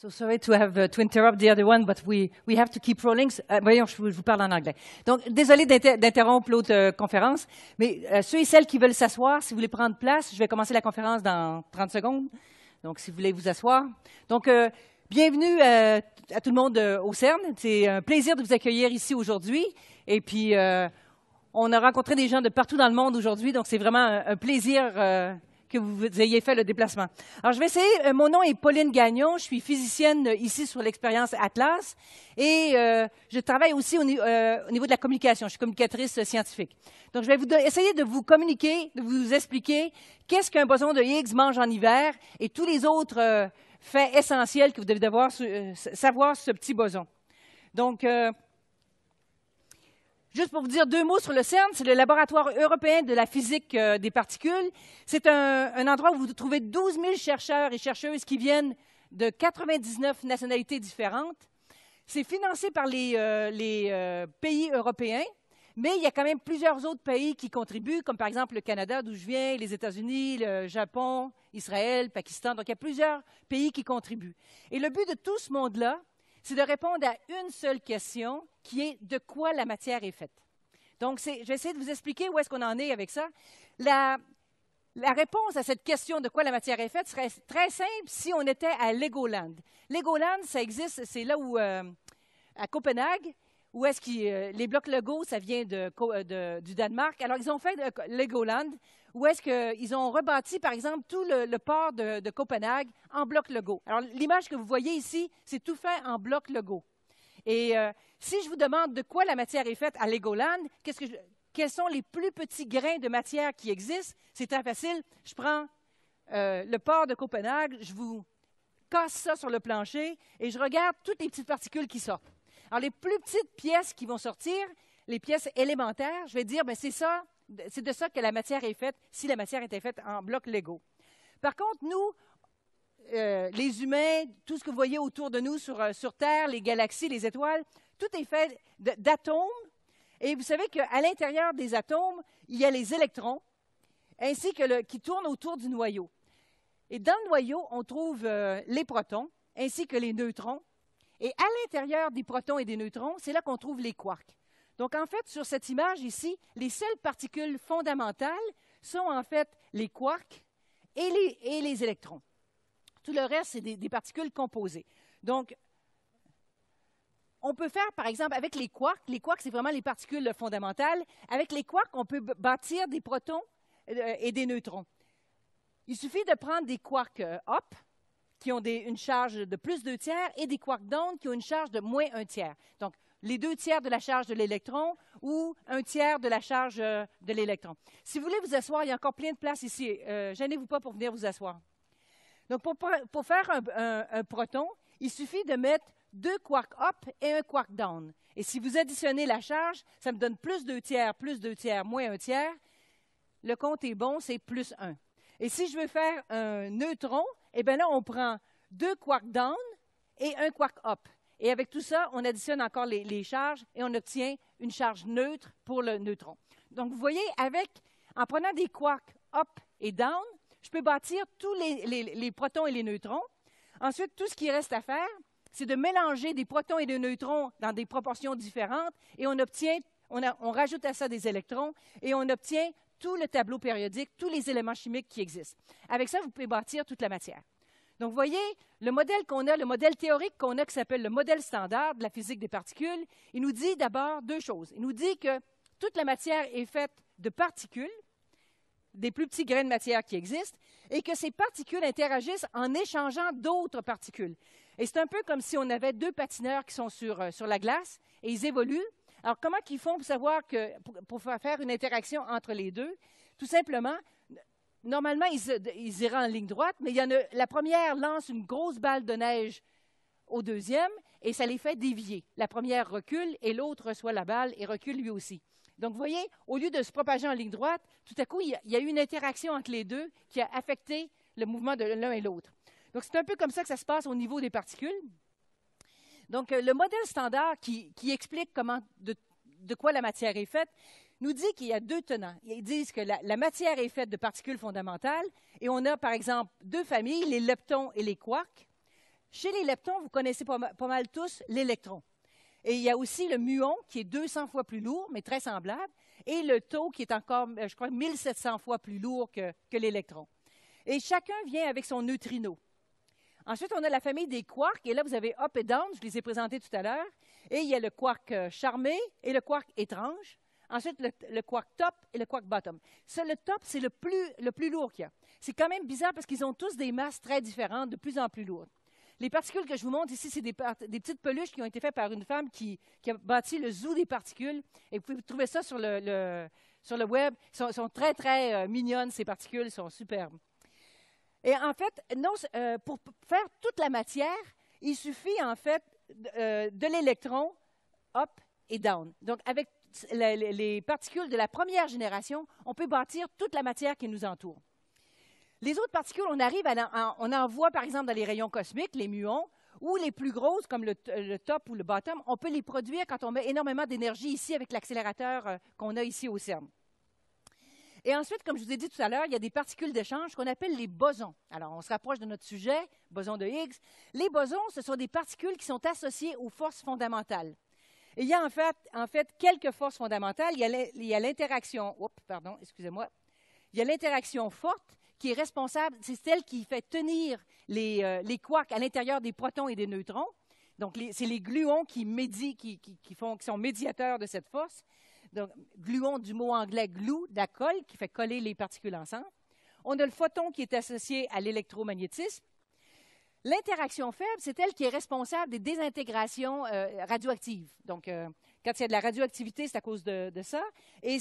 So sorry to have to interrupt the other one, but we have to keep rolling. Voyons, je vous parle en anglais. Donc, désolé d'interrompre l'autre conférence, mais ceux et celles qui veulent s'asseoir, si vous voulez prendre place, je vais commencer la conférence dans 30 secondes. Donc, si vous voulez vous asseoir. Donc, bienvenue à tout le monde au CERN. C'est un plaisir de vous accueillir ici aujourd'hui. Et puis, on a rencontré des gens de partout dans le monde aujourd'hui, donc c'est vraiment un plaisir que vous ayez fait le déplacement. Alors, je vais essayer. Mon nom est Pauline Gagnon. Je suis physicienne ici sur l'expérience Atlas et je travaille aussi au niveau de la communication. Je suis communicatrice scientifique. Donc, je vais essayer de vous communiquer, de vous expliquer qu'est-ce qu'un boson de Higgs mange en hiver et tous les autres faits essentiels que vous devez devoir savoir sur ce petit boson. Donc, juste pour vous dire deux mots sur le CERN, c'est le laboratoire européen de la physique des particules. C'est un endroit où vous trouvez 12 000 chercheurs et chercheuses qui viennent de 99 nationalités différentes. C'est financé par les pays européens, mais il y a quand même plusieurs autres pays qui contribuent, comme par exemple le Canada, d'où je viens, les États-Unis, le Japon, Israël, Pakistan. Donc, il y a plusieurs pays qui contribuent. Et le but de tout ce monde-là, c'est de répondre à une seule question, qui est de quoi la matière est faite. Donc, je vais essayer de vous expliquer où est-ce qu'on en est avec ça. La réponse à cette question de quoi la matière est faite serait très simple si on était à Legoland. Legoland, ça existe, c'est là où, à Copenhague, où est-ce que les blocs Lego, ça vient du Danemark. Alors, ils ont fait Legoland, où est-ce qu'ils ont rebâti, par exemple, tout le port de Copenhague en bloc Lego. Alors, l'image que vous voyez ici, c'est tout fait en bloc Lego. Et si je vous demande de quoi la matière est faite à Legoland, quels sont les plus petits grains de matière qui existent? C'est très facile. Je prends le port de Copenhague, je vous casse ça sur le plancher et je regarde toutes les petites particules qui sortent. Alors, les plus petites pièces qui vont sortir, les pièces élémentaires, je vais dire, bien, c'est de ça que la matière est faite, si la matière était faite en bloc Lego. Par contre, nous, les humains, tout ce que vous voyez autour de nous sur Terre, les galaxies, les étoiles, tout est fait d'atomes. Et vous savez qu'à l'intérieur des atomes, il y a les électrons, ainsi que qui tournent autour du noyau. Et dans le noyau, on trouve les protons, ainsi que les neutrons. Et à l'intérieur des protons et des neutrons, c'est là qu'on trouve les quarks. Donc, en fait, sur cette image ici, les seules particules fondamentales sont en fait les quarks et les électrons. Tout le reste, c'est des particules composées. Donc, on peut faire, par exemple, avec les quarks, c'est vraiment les particules fondamentales. Avec les quarks, on peut bâtir des protons et des neutrons. Il suffit de prendre des quarks up, qui ont une charge de plus 2/3, et des quarks down, qui ont une charge de moins 1/3. Donc, les 2/3 de la charge de l'électron ou 1/3 de la charge de l'électron. Si vous voulez vous asseoir, il y a encore plein de place ici. Gênez-vous pas pour venir vous asseoir. Donc, pour faire un proton, il suffit de mettre 2 quarks up et un quark down. Et si vous additionnez la charge, ça me donne plus 2/3, moins 1/3. Le compte est bon, c'est plus 1. Et si je veux faire un neutron, eh bien là, on prend 2 quarks down et un quark up. Et avec tout ça, on additionne encore les charges et on obtient une charge neutre pour le neutron. Donc, vous voyez, en prenant des quarks up et down, je peux bâtir tous les protons et les neutrons. Ensuite, tout ce qui reste à faire, c'est de mélanger des protons et des neutrons dans des proportions différentes et on rajoute à ça des électrons et on obtient tout le tableau périodique, tous les éléments chimiques qui existent. Avec ça, vous pouvez bâtir toute la matière. Donc, vous voyez, le modèle qu'on a, le modèle théorique qu'on a qui s'appelle le modèle standard de la physique des particules, il nous dit d'abord deux choses. Il nous dit que toute la matière est faite de particules, des plus petits grains de matière qui existent, et que ces particules interagissent en échangeant d'autres particules. Et c'est un peu comme si on avait deux patineurs qui sont sur la glace, et ils évoluent. Alors, comment ils font pour savoir pour faire une interaction entre les deux? Tout simplement, normalement, ils iraient en ligne droite, mais la première lance une grosse balle de neige au deuxième, et ça les fait dévier. La première recule, et l'autre reçoit la balle et recule lui aussi. Donc, vous voyez, au lieu de se propager en ligne droite, tout à coup, il y a eu une interaction entre les deux qui a affecté le mouvement de l'un et l'autre. Donc, c'est un peu comme ça que ça se passe au niveau des particules. Donc, le modèle standard qui explique de quoi la matière est faite nous dit qu'il y a deux tenants. Ils disent que la matière est faite de particules fondamentales et on a, par exemple, deux familles, les leptons et les quarks. Chez les leptons, vous connaissez pas mal tous l'électron. Et il y a aussi le muon, qui est 200 fois plus lourd, mais très semblable, et le tau, qui est encore, je crois, 1700 fois plus lourd que l'électron. Et chacun vient avec son neutrino. Ensuite, on a la famille des quarks, et là, vous avez up et down, je les ai présentés tout à l'heure, et il y a le quark charmé et le quark étrange. Ensuite, le quark top et le quark bottom. Ça, le top, c'est le plus lourd qu'il y a. C'est quand même bizarre parce qu'ils ont tous des masses très différentes, de plus en plus lourdes. Les particules que je vous montre ici, c'est des petites peluches qui ont été faites par une femme qui a bâti le zoo des particules. Et vous pouvez trouver ça sur le web. Elles sont très, très mignonnes, ces particules. Elles sont superbes. Et en fait, pour faire toute la matière, il suffit en fait de l'électron up et down. Donc, avec les particules de la première génération, on peut bâtir toute la matière qui nous entoure. Les autres particules, on en voit par exemple dans les rayons cosmiques, les muons, ou les plus grosses comme le top ou le bottom, on peut les produire quand on met énormément d'énergie ici avec l'accélérateur qu'on a ici au CERN. Et ensuite, comme je vous ai dit tout à l'heure, il y a des particules d'échange qu'on appelle les bosons. Alors, on se rapproche de notre sujet, boson de Higgs. Les bosons, ce sont des particules qui sont associées aux forces fondamentales. Et il y a en fait quelques forces fondamentales. Il y a l'interaction, il y a l'interaction forte qui est responsable, c'est celle qui fait tenir les quarks à l'intérieur des protons et des neutrons. Donc, c'est les gluons qui sont médiateurs de cette force. Donc, gluon du mot anglais glue, de la colle, qui fait coller les particules ensemble. On a le photon qui est associé à l'électromagnétisme. L'interaction faible, c'est elle qui est responsable des désintégrations radioactives. Donc, quand il y a de la radioactivité, c'est à cause de ça. Et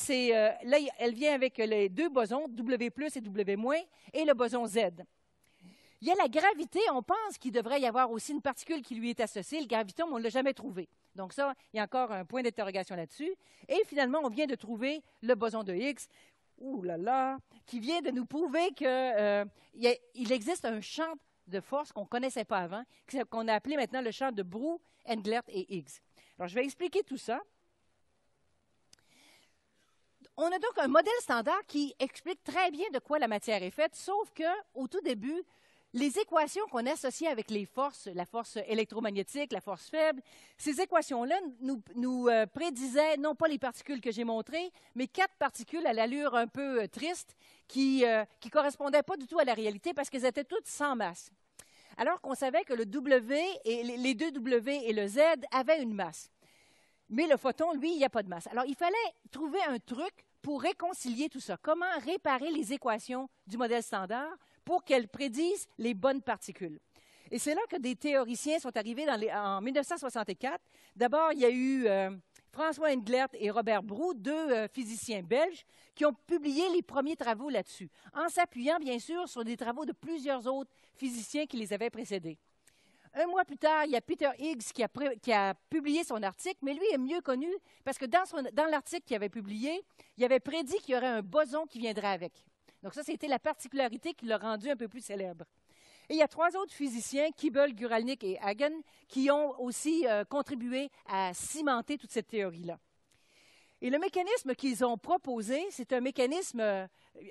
là, elle vient avec les deux bosons, W+, et W-, et le boson Z. Il y a la gravité. On pense qu'il devrait y avoir aussi une particule qui lui est associée. Le graviton, mais on ne l'a jamais trouvé. Donc ça, il y a encore un point d'interrogation là-dessus. Et finalement, on vient de trouver le boson de Higgs, qui vient de nous prouver qu'il existe un champ de force qu'on ne connaissait pas avant, qu'on a appelé maintenant le champ de Brou, Englert et Higgs. Alors, je vais expliquer tout ça. On a donc un modèle standard qui explique très bien de quoi la matière est faite, sauf qu'au tout début, les équations qu'on associait avec les forces, la force électromagnétique, la force faible, ces équations-là nous prédisaient non pas les particules que j'ai montrées, mais 4 particules à l'allure un peu triste qui ne correspondaient pas du tout à la réalité parce qu'elles étaient toutes sans masse. Alors qu'on savait que le W et les deux W et le Z avaient une masse. Mais le photon, lui, il n'y a pas de masse. Alors, il fallait trouver un truc pour réconcilier tout ça. Comment réparer les équations du modèle standard pour qu'elles prédisent les bonnes particules. Et c'est là que des théoriciens sont arrivés en 1964. D'abord, il y a eu François Englert et Robert Brou, deux physiciens belges, qui ont publié les premiers travaux là-dessus, en s'appuyant bien sûr sur des travaux de plusieurs autres physiciens qui les avaient précédés. Un mois plus tard, il y a Peter Higgs qui a publié son article, mais lui est mieux connu parce que dans l'article qu'il avait publié, il avait prédit qu'il y aurait un boson qui viendrait avec. Donc ça, c'était la particularité qui l'a rendu un peu plus célèbre. Et il y a 3 autres physiciens, Kibble, Guralnik et Hagen, qui ont aussi contribué à cimenter toute cette théorie-là. Et le mécanisme qu'ils ont proposé, c'est un mécanisme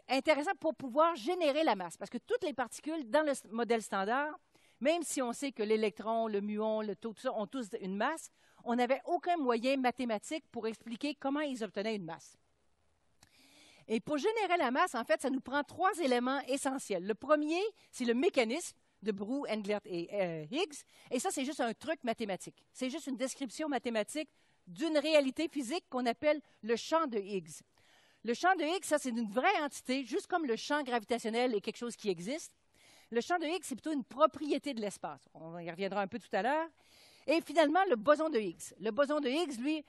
intéressant pour pouvoir générer la masse. Parce que toutes les particules dans le modèle standard, même si on sait que l'électron, le muon, le tau, tout ça ont tous une masse, on n'avait aucun moyen mathématique pour expliquer comment ils obtenaient une masse. Et pour générer la masse, en fait, ça nous prend 3 éléments essentiels. Le premier, c'est le mécanisme de Brou, Englert et Higgs. Et ça, c'est juste un truc mathématique. C'est juste une description mathématique d'une réalité physique qu'on appelle le champ de Higgs. Le champ de Higgs, ça, c'est une vraie entité, juste comme le champ gravitationnel est quelque chose qui existe. Le champ de Higgs, c'est plutôt une propriété de l'espace. On y reviendra un peu tout à l'heure. Et finalement, le boson de Higgs. Le boson de Higgs, lui,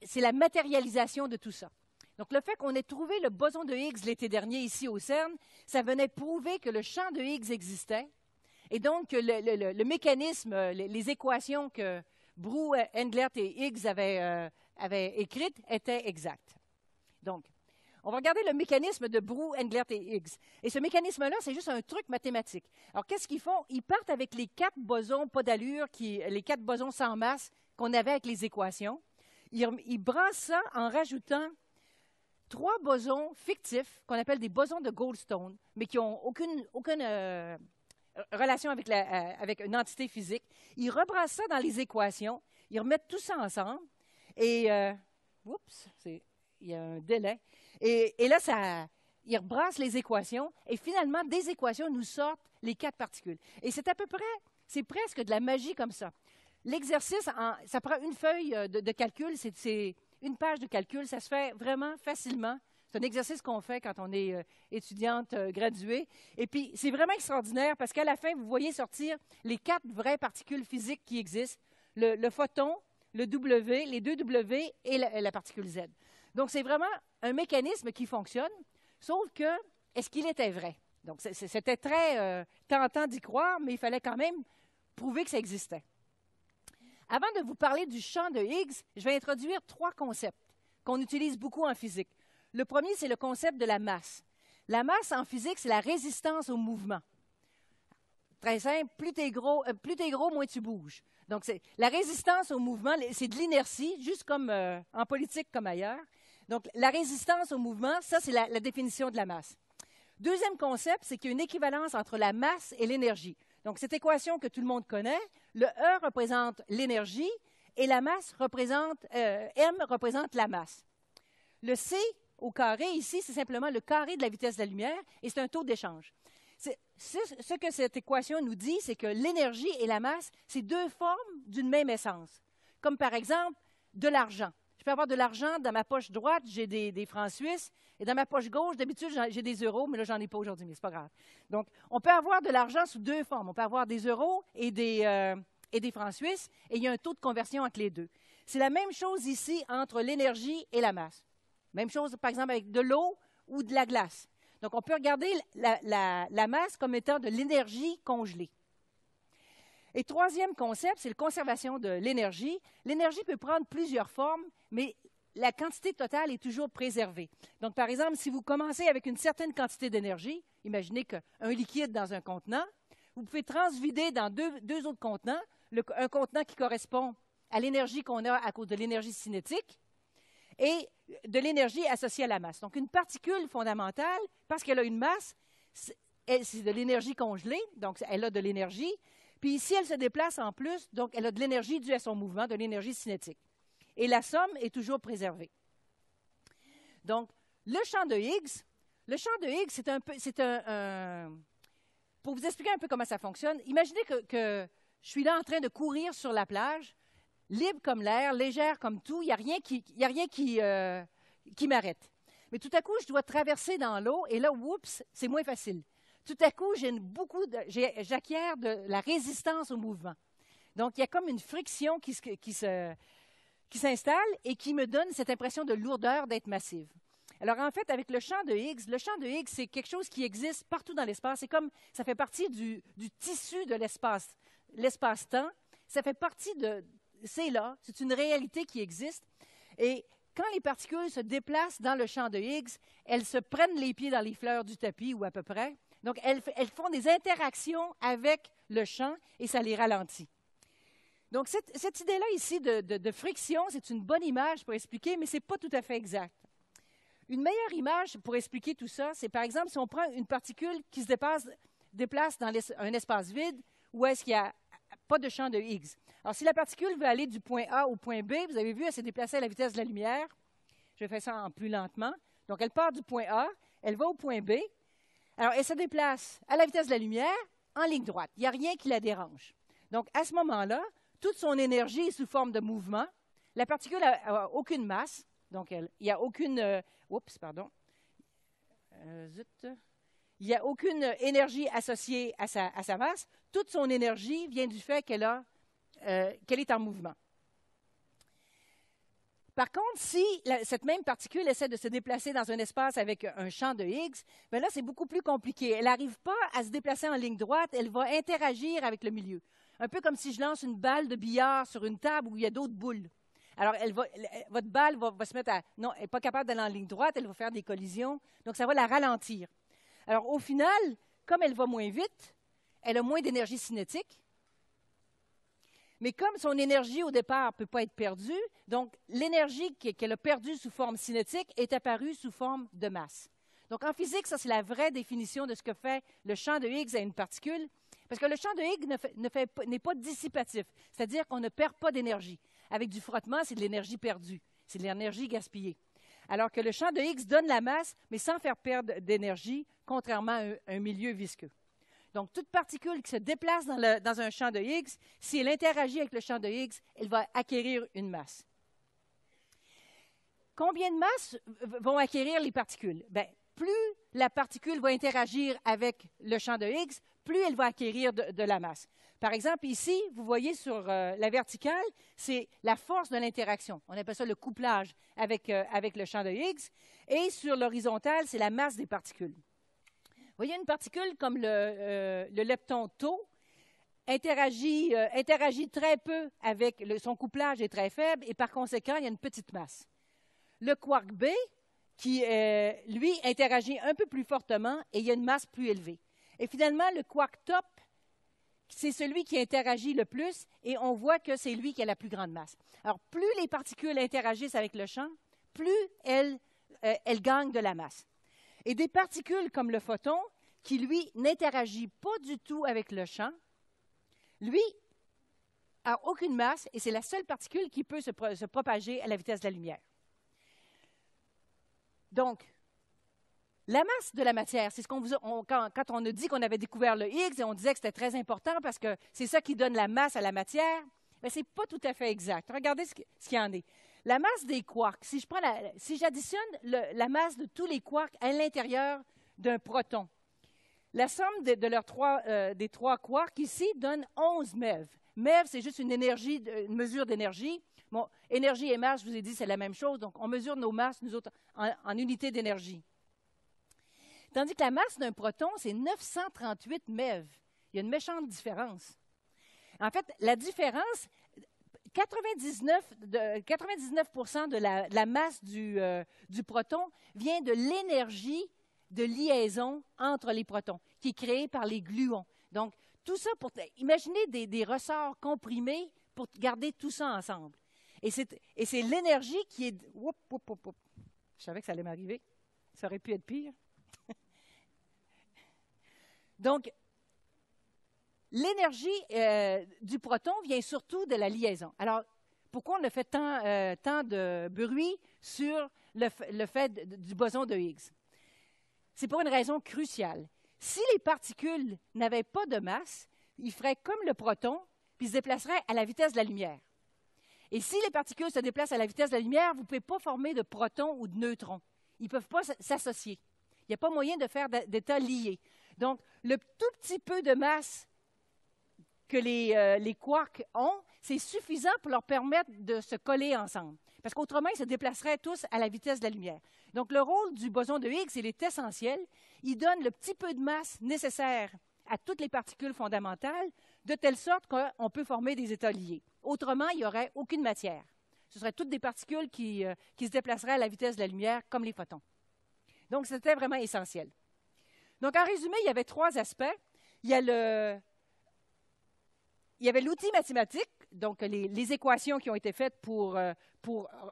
c'est la matérialisation de tout ça. Donc, le fait qu'on ait trouvé le boson de Higgs l'été dernier ici au CERN, ça venait prouver que le champ de Higgs existait. Et donc, que le mécanisme, les équations que Brou, Englert et Higgs avaient écrites étaient exactes. Donc, on va regarder le mécanisme de Brou, Englert et Higgs. Et ce mécanisme-là, c'est juste un truc mathématique. Alors, qu'est-ce qu'ils font? Ils partent avec les 4 bosons pas d'allure, les 4 bosons sans masse qu'on avait avec les équations. Ils brassent ça en rajoutant 3 bosons fictifs qu'on appelle des bosons de Goldstone, mais qui n'ont aucune relation avec une entité physique. Ils rebrassent ça dans les équations. Ils remettent tout ça ensemble. Et, oups, il y a un délai. Et là, ils rebrassent les équations. Et finalement, des équations nous sortent les 4 particules. Et c'est à peu près, c'est presque de la magie comme ça. L'exercice, ça prend une feuille de calcul, c'est une page de calcul, ça se fait vraiment facilement. C'est un exercice qu'on fait quand on est étudiante graduée. Et puis, c'est vraiment extraordinaire parce qu'à la fin, vous voyez sortir les 4 vraies particules physiques qui existent, le photon, le W, les 2 W et la particule Z. Donc, c'est vraiment un mécanisme qui fonctionne, sauf que, est-ce qu'il était vrai? Donc, c'était très tentant d'y croire, mais il fallait quand même prouver que ça existait. Avant de vous parler du champ de Higgs, je vais introduire 3 concepts qu'on utilise beaucoup en physique. Le premier, c'est le concept de la masse. La masse, en physique, c'est la résistance au mouvement. Très simple, plus tu es gros, moins tu bouges. Donc, la résistance au mouvement, c'est de l'inertie, juste comme en politique comme ailleurs. Donc, la résistance au mouvement, ça, c'est la définition de la masse. Deuxième concept, c'est qu'il y a une équivalence entre la masse et l'énergie. Donc, cette équation que tout le monde connaît, le E représente l'énergie et la masse représente, M représente la masse. Le C au carré, ici, c'est simplement le carré de la vitesse de la lumière et c'est un taux d'échange. Ce que cette équation nous dit, c'est que l'énergie et la masse, c'est 2 formes d'une même essence. Comme par exemple, de l'argent. Je peux avoir de l'argent dans ma poche droite, j'ai des francs suisses, et dans ma poche gauche, d'habitude, j'ai des euros, mais là, j'en ai pas aujourd'hui, mais c'est pas grave. Donc, on peut avoir de l'argent sous 2 formes. On peut avoir des euros et des francs suisses, et il y a un taux de conversion entre les deux. C'est la même chose ici entre l'énergie et la masse. Même chose, par exemple, avec de l'eau ou de la glace. Donc, on peut regarder la masse comme étant de l'énergie congelée. Et troisième concept, c'est la conservation de l'énergie. L'énergie peut prendre plusieurs formes, mais la quantité totale est toujours préservée. Donc, par exemple, si vous commencez avec une certaine quantité d'énergie, imaginez qu'un liquide dans un contenant, vous pouvez transvider dans deux autres contenants, un contenant qui correspond à l'énergie qu'on a à cause de l'énergie cinétique et de l'énergie associée à la masse. Donc, une particule fondamentale, parce qu'elle a une masse, c'est de l'énergie congelée, donc elle a de l'énergie. Puis ici, elle se déplace en plus, donc elle a de l'énergie due à son mouvement, de l'énergie cinétique. Et la somme est toujours préservée. Donc, le champ de Higgs, c'est pour vous expliquer un peu comment ça fonctionne, imaginez que je suis là en train de courir sur la plage, libre comme l'air, légère comme tout, il n'y a rien qui m'arrête. Mais tout à coup, je dois traverser dans l'eau, et là, oups, c'est moins facile. Tout à coup, j'acquiers de la résistance au mouvement. Donc, il y a comme une friction qui s'installe et qui me donne cette impression de lourdeur, d'être massive. Alors, en fait, avec le champ de Higgs, c'est quelque chose qui existe partout dans l'espace. C'est comme, ça fait partie du tissu de l'espace-temps. Ça fait partie c'est là, c'est une réalité qui existe. Et quand les particules se déplacent dans le champ de Higgs, elles se prennent les pieds dans les fleurs du tapis, ou à peu près. Donc, elles font des interactions avec le champ et ça les ralentit. Donc, cette idée-là ici de friction, c'est une bonne image pour expliquer, mais ce n'est pas tout à fait exact. Une meilleure image pour expliquer tout ça, c'est par exemple si on prend une particule qui se déplace dans un espace vide où est-ce qu'il n'y a pas de champ de Higgs. Alors, si la particule veut aller du point A au point B, vous avez vu, elle s'est déplacée à la vitesse de la lumière. Je vais faire ça en plus lentement. Donc, elle part du point A, elle va au point B. Alors, elle se déplace à la vitesse de la lumière en ligne droite. Il n'y a rien qui la dérange. Donc, à ce moment-là, toute son énergie est sous forme de mouvement. La particule n'a aucune masse. Donc, il n'y a aucune... Il n'y a aucune énergie associée à sa masse. Toute son énergie vient du fait qu'elle est en mouvement. Par contre, si cette même particule essaie de se déplacer dans un espace avec un champ de Higgs, bien là, c'est beaucoup plus compliqué. Elle n'arrive pas à se déplacer en ligne droite, elle va interagir avec le milieu. Un peu comme si je lance une balle de billard sur une table où il y a d'autres boules. Alors, votre balle va se mettre à... Non, elle n'est pas capable d'aller en ligne droite, elle va faire des collisions, donc ça va la ralentir. Alors, au final, comme elle va moins vite, elle a moins d'énergie cinétique. Mais comme son énergie au départ ne peut pas être perdue, donc l'énergie qu'elle a perdue sous forme cinétique est apparue sous forme de masse. Donc en physique, ça c'est la vraie définition de ce que fait le champ de Higgs à une particule. Parce que le champ de Higgs n'est pas dissipatif, c'est-à-dire qu'on ne perd pas d'énergie. Avec du frottement, c'est de l'énergie perdue, c'est de l'énergie gaspillée. Alors que le champ de Higgs donne la masse, mais sans faire perdre d'énergie, contrairement à un milieu visqueux. Donc, toute particule qui se déplace dans un champ de Higgs, si elle interagit avec le champ de Higgs, elle va acquérir une masse. Combien de masses vont acquérir les particules? Bien, plus la particule va interagir avec le champ de Higgs, plus elle va acquérir de la masse. Par exemple, ici, vous voyez sur la verticale, c'est la force de l'interaction. On appelle ça le couplage avec le champ de Higgs. Et sur l'horizontale, c'est la masse des particules. Vous voyez une particule comme le lepton tau interagit très peu avec son couplage est très faible et par conséquent, il y a une petite masse. Le quark B, qui, lui, interagit un peu plus fortement et il y a une masse plus élevée. Et finalement, le quark top, c'est celui qui interagit le plus et on voit que c'est lui qui a la plus grande masse. Alors, plus les particules interagissent avec le champ, plus elles gagnent de la masse. Et des particules comme le photon, qui, lui, n'interagit pas du tout avec le champ, lui, n'a aucune masse et c'est la seule particule qui peut se propager à la vitesse de la lumière. Donc, la masse de la matière, c'est ce qu'on quand on a dit qu'on avait découvert le Higgs et on disait que c'était très important parce que c'est ça qui donne la masse à la matière, mais ce n'est pas tout à fait exact. Regardez ce qu'il y en est. La masse des quarks, si j'additionne la masse de tous les quarks à l'intérieur d'un proton, la somme des trois quarks ici donne 11 MeV. MeV, c'est juste une mesure d'énergie. Bon, énergie et masse, je vous ai dit, c'est la même chose. Donc, on mesure nos masses, nous autres, en unités d'énergie. Tandis que la masse d'un proton, c'est 938 MeV. Il y a une méchante différence. En fait, la différence, 99% de la masse du proton vient de l'énergie de liaison entre les protons, qui est créée par les gluons. Donc, tout ça imaginez des ressorts comprimés pour garder tout ça ensemble. Et c'est l'énergie qui est... Je savais que ça allait m'arriver. Ça aurait pu être pire. Donc, l'énergie du proton vient surtout de la liaison. Alors, pourquoi on a fait tant de bruit sur le fait du boson de Higgs? C'est pour une raison cruciale. Si les particules n'avaient pas de masse, ils feraient comme le proton, puis se déplaceraient à la vitesse de la lumière. Et si les particules se déplacent à la vitesse de la lumière, vous ne pouvez pas former de protons ou de neutrons. Ils ne peuvent pas s'associer. Il n'y a pas moyen de faire d'états liés. Donc, le tout petit peu de masse que les quarks ont, c'est suffisant pour leur permettre de se coller ensemble. Parce qu'autrement, ils se déplaceraient tous à la vitesse de la lumière. Donc, le rôle du boson de Higgs, il est essentiel. Il donne le petit peu de masse nécessaire à toutes les particules fondamentales, de telle sorte qu'on peut former des états liés. Autrement, il n'y aurait aucune matière. Ce seraient toutes des particules qui se déplaceraient à la vitesse de la lumière, comme les photons. Donc, c'était vraiment essentiel. Donc, en résumé, il y avait trois aspects. Il y avait l'outil mathématique, donc les équations qui ont été faites pour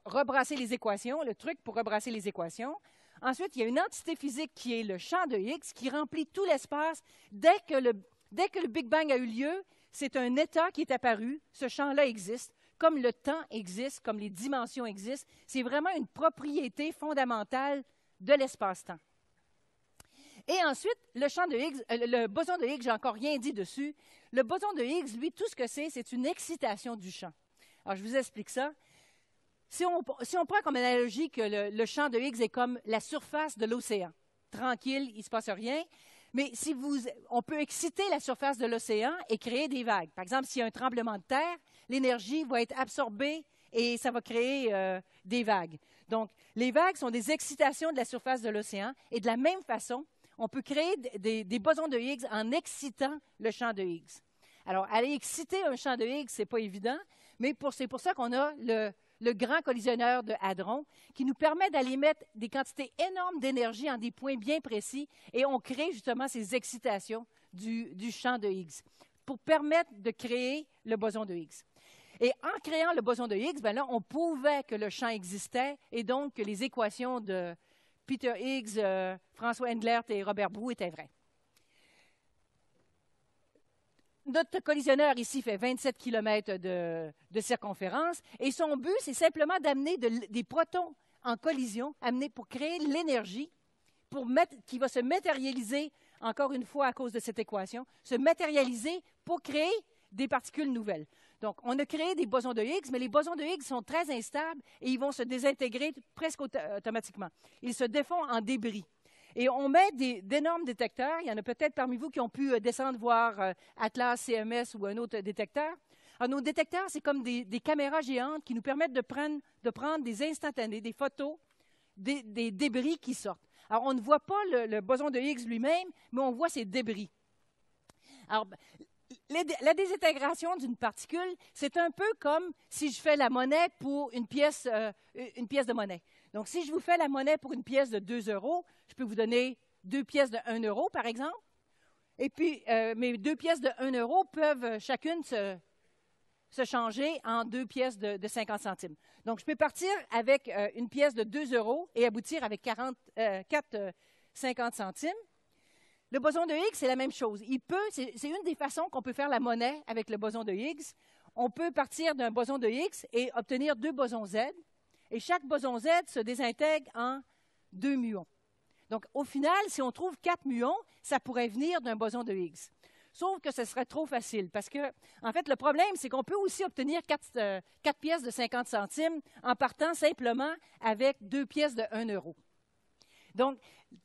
rebrasser les équations, le truc pour rebrasser les équations. Ensuite, il y a une entité physique qui est le champ de Higgs, qui remplit tout l'espace. Dès que le Big Bang a eu lieu, c'est un état qui est apparu. Ce champ-là existe. Comme le temps existe, comme les dimensions existent, c'est vraiment une propriété fondamentale de l'espace-temps. Et ensuite, le boson de Higgs, j'ai encore rien dit dessus. Le boson de Higgs, lui, tout ce que c'est une excitation du champ. Alors, je vous explique ça. Si on prend comme analogie que le champ de Higgs est comme la surface de l'océan, tranquille, il ne se passe rien, mais on peut exciter la surface de l'océan et créer des vagues. Par exemple, s'il y a un tremblement de terre, l'énergie va être absorbée et ça va créer des vagues. Donc, les vagues sont des excitations de la surface de l'océan et de la même façon, on peut créer des bosons de Higgs en excitant le champ de Higgs. Alors, aller exciter un champ de Higgs, ce n'est pas évident, mais c'est pour ça qu'on a le grand collisionneur de hadrons qui nous permet d'aller mettre des quantités énormes d'énergie en des points bien précis et on crée justement ces excitations du champ de Higgs pour permettre de créer le boson de Higgs. Et en créant le boson de Higgs, ben là, on prouvait que le champ existait et donc que les équations de Peter Higgs, François Englert et Robert Boux étaient vraies. Notre collisionneur ici fait 27 km de circonférence et son but, c'est simplement d'amener des protons en collision, pour créer l'énergie qui va se matérialiser, encore une fois à cause de cette équation, se matérialiser pour créer des particules nouvelles. Donc, on a créé des bosons de Higgs, mais les bosons de Higgs sont très instables et ils vont se désintégrer presque automatiquement. Ils se défont en débris. Et on met d'énormes détecteurs. Il y en a peut-être parmi vous qui ont pu descendre voir Atlas, CMS ou un autre détecteur. Alors, nos détecteurs, c'est comme des caméras géantes qui nous permettent de prendre des instantanés, des photos, des débris qui sortent. Alors, on ne voit pas le boson de Higgs lui-même, mais on voit ses débris. Alors, la désintégration d'une particule, c'est un peu comme si je fais la monnaie pour une pièce de monnaie. Donc, si je vous fais la monnaie pour une pièce de 2 €, je peux vous donner 2 pièces de 1 €, par exemple. Et puis, mes 2 pièces de 1 € peuvent chacune se changer en 2 pièces de 50 centimes. Donc, je peux partir avec une pièce de 2 € et aboutir avec 50 centimes. Le boson de Higgs, c'est la même chose. C'est une des façons qu'on peut faire la monnaie avec le boson de Higgs. On peut partir d'un boson de Higgs et obtenir 2 bosons Z. Et chaque boson Z se désintègre en 2 muons. Donc, au final, si on trouve 4 muons, ça pourrait venir d'un boson de Higgs. Sauf que ce serait trop facile parce que, en fait, le problème, c'est qu'on peut aussi obtenir 4 pièces de 50 centimes en partant simplement avec 2 pièces de 1 €. Donc,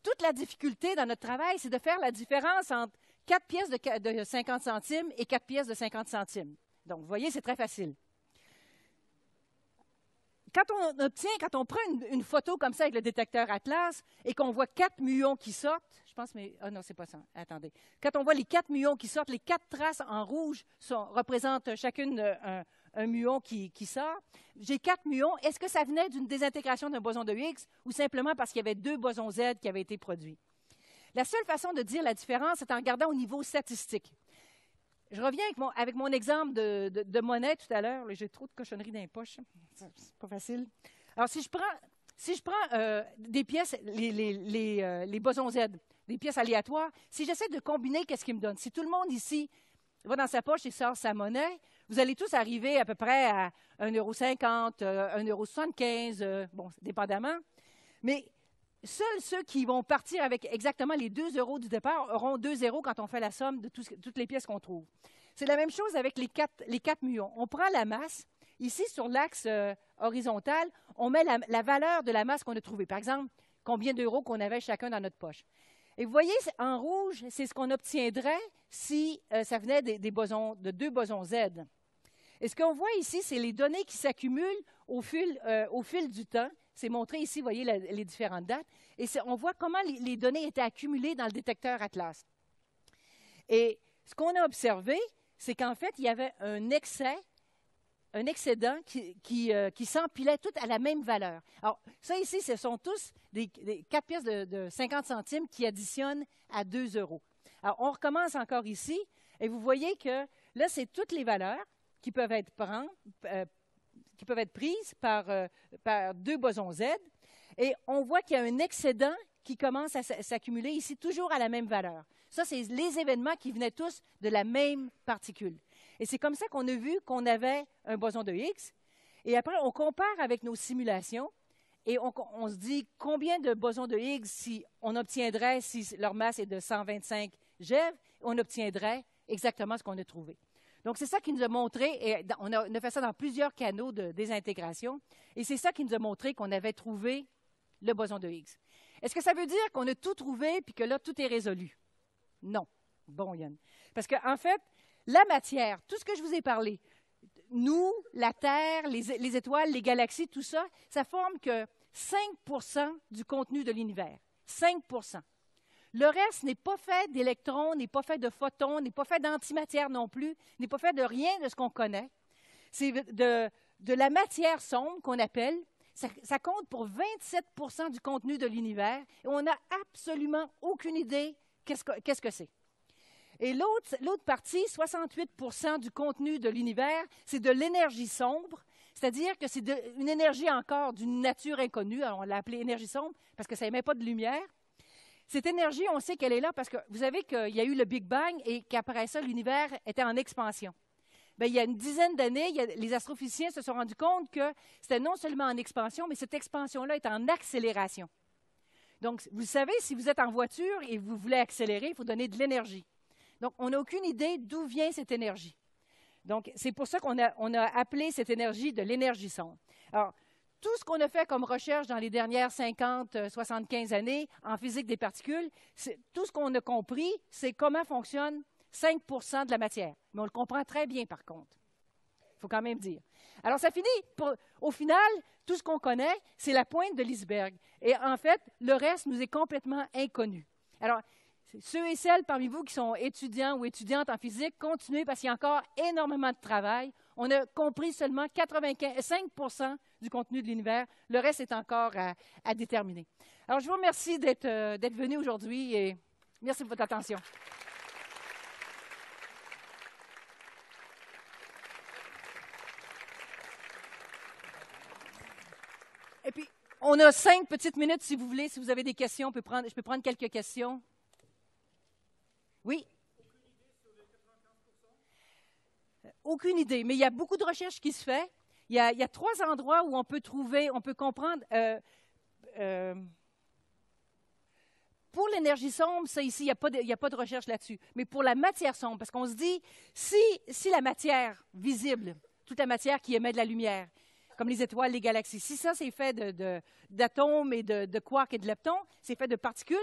toute la difficulté dans notre travail, c'est de faire la différence entre 4 pièces de 50 centimes et 4 pièces de 50 centimes. Donc, vous voyez, c'est très facile. Quand on prend une photo comme ça avec le détecteur Atlas et qu'on voit 4 muons qui sortent, je pense, mais, ah non, c'est pas ça, attendez. Quand on voit les 4 muons qui sortent, les 4 traces en rouge représentent chacune un muon qui sort. J'ai 4 muons. Est-ce que ça venait d'une désintégration d'un boson de Higgs ou simplement parce qu'il y avait 2 bosons Z qui avaient été produits? La seule façon de dire la différence, c'est en regardant au niveau statistique. Je reviens avec mon exemple de monnaie tout à l'heure. J'ai trop de cochonneries dans les poches. C'est pas facile. Alors, si je prends des pièces, les bosons Z, des pièces aléatoires, si j'essaie de combiner, qu'est-ce qu'ils me donnent? Si tout le monde ici va dans sa poche et sort sa monnaie, vous allez tous arriver à peu près à 1,50 €, 1,75 €, bon, dépendamment. Mais seuls ceux qui vont partir avec exactement les 2 € du départ auront 2 € quand on fait la somme de toutes les pièces qu'on trouve. C'est la même chose avec les 4 muons. On prend la masse. Ici, sur l'axe horizontal, on met la valeur de la masse qu'on a trouvée. Par exemple, combien d'euros qu'on avait chacun dans notre poche. Et vous voyez, en rouge, c'est ce qu'on obtiendrait si ça venait de 2 bosons Z. Et ce qu'on voit ici, c'est les données qui s'accumulent au fil du temps. C'est montré ici, vous voyez les différentes dates. Et on voit comment les données étaient accumulées dans le détecteur Atlas. Et ce qu'on a observé, c'est qu'en fait, il y avait un excédent qui s'empilait tout à la même valeur. Alors, ça ici, ce sont tous des 4 pièces de 50 centimes qui additionnent à 2 €. Alors, on recommence encore ici, et vous voyez que là, c'est toutes les valeurs qui peuvent être prises par 2 bosons Z, et on voit qu'il y a un excédent qui commence à s'accumuler ici, toujours à la même valeur. Ça, c'est les événements qui venaient tous de la même particule. Et c'est comme ça qu'on a vu qu'on avait un boson de Higgs. Et après, on compare avec nos simulations et on se dit combien de bosons de Higgs on obtiendrait si leur masse est de 125 GeV, on obtiendrait exactement ce qu'on a trouvé. Donc, c'est ça qui nous a montré, et on a fait ça dans plusieurs canaux de désintégration, et c'est ça qui nous a montré qu'on avait trouvé le boson de Higgs. Est-ce que ça veut dire qu'on a tout trouvé puis que là, tout est résolu? Non. Bon, Yann. Parce qu'en fait, la matière, tout ce que je vous ai parlé, nous, la Terre, les étoiles, les galaxies, tout ça, ça forme que 5 % du contenu de l'univers. 5 %. Le reste n'est pas fait d'électrons, n'est pas fait de photons, n'est pas fait d'antimatière non plus, n'est pas fait de rien de ce qu'on connaît. C'est de la matière sombre qu'on appelle. Ça compte pour 27 % du contenu de l'univers et on n'a absolument aucune idée qu'est-ce que c'est. Et l'autre partie, 68 % du contenu de l'univers, c'est de l'énergie sombre, c'est-à-dire que c'est une énergie encore d'une nature inconnue. Alors on l'a appelée énergie sombre parce que ça n'émet pas de lumière. Cette énergie, on sait qu'elle est là parce que vous savez qu'il y a eu le Big Bang et qu'après ça, l'univers était en expansion. Bien, il y a une dizaine d'années, les astrophysiciens se sont rendus compte que c'était non seulement en expansion, mais cette expansion-là est en accélération. Donc, vous savez, si vous êtes en voiture et vous voulez accélérer, il faut donner de l'énergie. Donc, on n'a aucune idée d'où vient cette énergie. Donc, c'est pour ça qu'on a appelé cette énergie de l'énergie sombre. Alors, tout ce qu'on a fait comme recherche dans les dernières 50, 75 années en physique des particules, tout ce qu'on a compris, c'est comment fonctionne 5 de la matière. Mais on le comprend très bien, par contre. Il faut quand même dire. Alors, ça finit, au final, tout ce qu'on connaît, c'est la pointe de l'iceberg. Et en fait, le reste nous est complètement inconnu. Alors, ceux et celles parmi vous qui sont étudiants ou étudiantes en physique, continuez parce qu'il y a encore énormément de travail. On a compris seulement 5 du contenu de l'univers. Le reste est encore à déterminer. Alors, je vous remercie d'être venus aujourd'hui et merci de votre attention. Et puis, on a 5 petites minutes, si vous voulez. Si vous avez des questions, je peux prendre quelques questions. Oui? Aucune idée, mais il y a beaucoup de recherches qui se font. Il y a 3 endroits où on peut comprendre. Pour l'énergie sombre, ça ici, il n'y a pas de recherche là-dessus. Mais pour la matière sombre, parce qu'on se dit, si la matière visible, toute la matière qui émet de la lumière, comme les étoiles, les galaxies, si ça, c'est fait d'atomes et de quarks et de leptons, c'est fait de particules,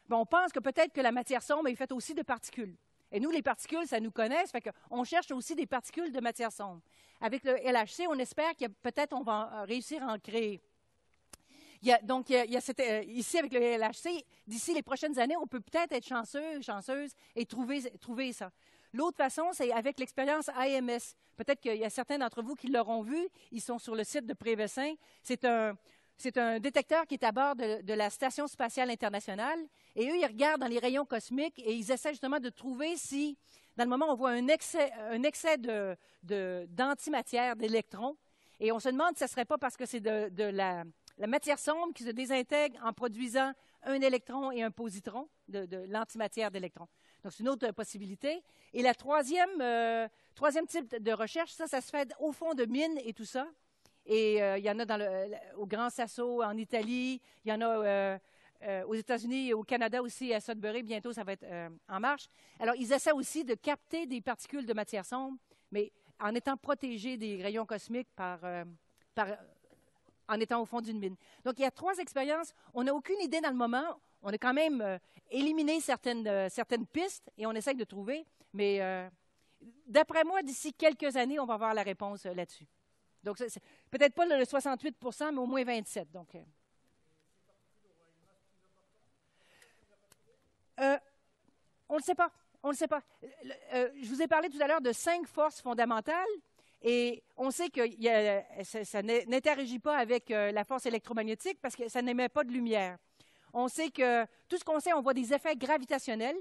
bien, on pense que peut-être que la matière sombre est faite aussi de particules. Et nous, les particules, ça nous connaît, ça fait qu'on cherche aussi des particules de matière sombre. Avec le LHC, on espère que peut-être on va réussir à en créer. Ici, avec le LHC, d'ici les prochaines années, on peut peut-être être chanceuse et trouver ça. L'autre façon, c'est avec l'expérience AMS. Peut-être qu'il y a certains d'entre vous qui l'auront vu. Ils sont sur le site de Prévessin. C'est un détecteur qui est à bord de la Station spatiale internationale. Et eux, ils regardent dans les rayons cosmiques et ils essaient justement de trouver si, dans le moment où on voit un excès d'antimatière, d'électrons. Et on se demande si ce ne serait pas parce que c'est de la matière sombre qui se désintègre en produisant un électron et un positron, de l'antimatière d'électrons. Donc, c'est une autre possibilité. Et la troisième type de recherche, ça se fait au fond de mines et tout ça. Et il y en a au Grand Sasso, en Italie. Il y en a aux États-Unis et au Canada aussi, à Sudbury. Bientôt, ça va être en marche. Alors, ils essaient aussi de capter des particules de matière sombre, mais en étant protégés des rayons cosmiques en étant au fond d'une mine. Donc, il y a 3 expériences. On n'a aucune idée dans le moment. On a quand même éliminé certaines pistes et on essaie de trouver. Mais d'après moi, d'ici quelques années, on va avoir la réponse là-dessus. Donc, c'est peut-être pas le 68 mais au moins 27 donc, on ne le sait pas. On ne le sait pas. Je vous ai parlé tout à l'heure de 5 forces fondamentales. Et on sait que ça n'interagit pas avec la force électromagnétique parce que ça n'émet pas de lumière. On sait que, tout ce qu'on sait, on voit des effets gravitationnels,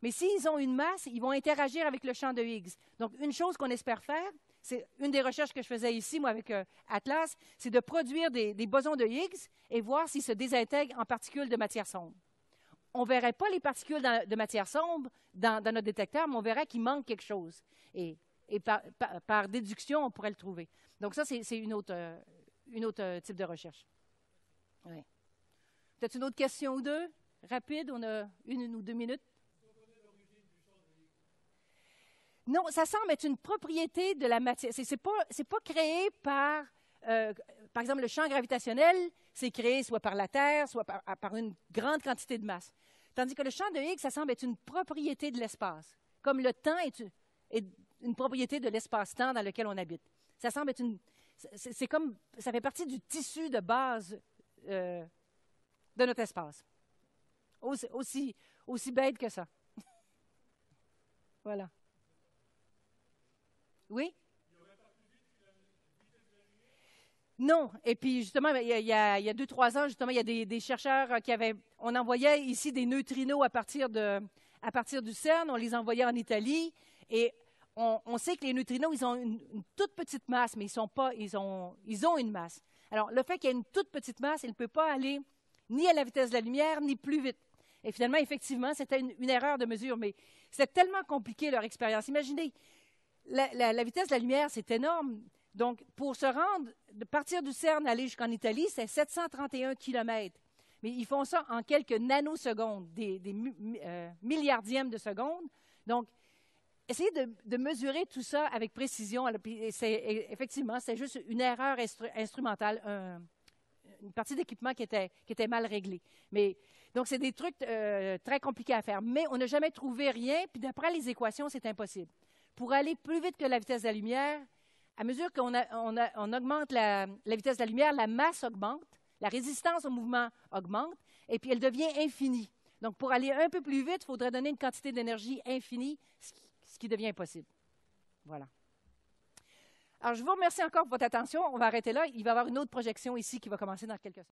mais s'ils ont une masse, ils vont interagir avec le champ de Higgs. Donc, une chose qu'on espère faire, c'est une des recherches que je faisais ici, moi, avec Atlas, c'est de produire des bosons de Higgs et voir s'ils se désintègrent en particules de matière sombre. On ne verrait pas les particules de matière sombre dans notre détecteur, mais on verrait qu'il manque quelque chose. Et par déduction, on pourrait le trouver. Donc ça, c'est une autre type de recherche. Ouais. Peut-être une autre question ou deux? Rapide, on a 1 ou 2 minutes. Non, ça semble être une propriété de la matière. C'est pas créé par exemple, le champ gravitationnel, c'est créé soit par la Terre, soit par une grande quantité de masse. Tandis que le champ de Higgs, ça semble être une propriété de l'espace, comme le temps est une propriété de l'espace-temps dans lequel on habite. Ça semble être c'est comme, ça fait partie du tissu de base de notre espace. Aussi bête que ça. Voilà. Oui? Non. Et puis, justement, il y a 2-3 ans, justement, il y a des chercheurs on envoyait ici des neutrinos à partir du CERN, on les envoyait en Italie, et on sait que les neutrinos, ils ont une toute petite masse, mais ils ont une masse. Alors, le fait qu'il y ait une toute petite masse, il ne peut pas aller ni à la vitesse de la lumière, ni plus vite. Et finalement, effectivement, c'était une erreur de mesure, mais c'était tellement compliqué leur expérience. Imaginez, la vitesse de la lumière, c'est énorme. Donc, pour se rendre, de partir du CERN, aller jusqu'en Italie, c'est 731 kilomètres. Mais ils font ça en quelques nanosecondes, des milliardièmes de secondes. Donc, essayez de mesurer tout ça avec précision. Effectivement, c'est juste une erreur instrumentale, une partie d'équipement qui était mal réglée. Donc, c'est des trucs très compliqués à faire. Mais on n'a jamais trouvé rien, puis d'après les équations, c'est impossible. Pour aller plus vite que la vitesse de la lumière, à mesure qu'on augmente la vitesse de la lumière, la masse augmente, la résistance au mouvement augmente, et puis elle devient infinie. Donc, pour aller un peu plus vite, il faudrait donner une quantité d'énergie infinie, ce qui devient impossible. Voilà. Alors, je vous remercie encore pour votre attention. On va arrêter là. Il va y avoir une autre projection ici qui va commencer dans quelques secondes.